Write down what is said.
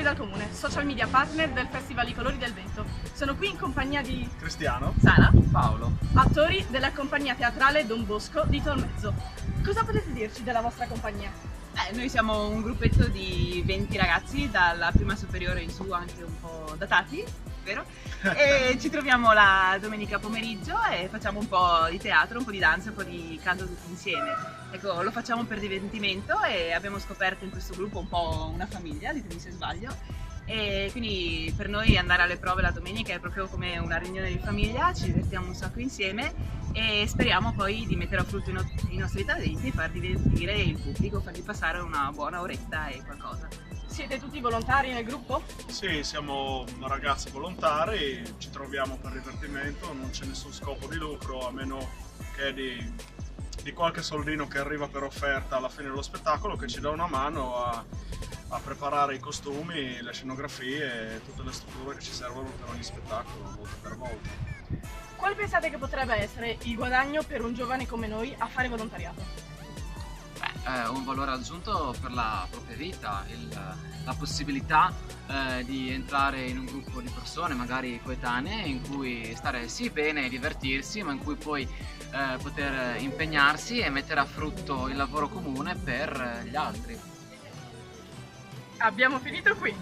dal Comune, social media partner del Festival I Colori del Vento. Sono qui in compagnia di Cristiano, Sara, Paolo. attori della compagnia teatrale Don Bosco di Tolmezzo. Cosa potete dirci della vostra compagnia? Noi siamo un gruppetto di 20 ragazzi, dalla prima superiore in su, anche un po' datati, vero? E ci troviamo la domenica pomeriggio e facciamo un po' di teatro, un po' di danza, un po' di canto tutti insieme. Ecco, lo facciamo per divertimento e abbiamo scoperto in questo gruppo un po' una famiglia, ditemi se sbaglio. E quindi per noi andare alle prove la domenica è proprio come una riunione di famiglia, ci divertiamo un sacco insieme e speriamo poi di mettere a frutto i nostri talenti e far divertire il pubblico, fargli passare una buona oretta e qualcosa. Siete tutti volontari nel gruppo? sì, siamo ragazzi volontari, ci troviamo per divertimento, non c'è nessun scopo di lucro a meno che di qualche soldino che arriva per offerta alla fine dello spettacolo, che ci dà una mano a preparare i costumi, le scenografie e tutte le strutture che ci servono per ogni spettacolo, volta per volta. Quale pensate che potrebbe essere il guadagno per un giovane come noi a fare volontariato? Un valore aggiunto per la propria vita, la possibilità di entrare in un gruppo di persone, magari coetanee, in cui stare sì bene e divertirsi, ma in cui poi poter impegnarsi e mettere a frutto il lavoro comune per gli altri. Abbiamo finito qui!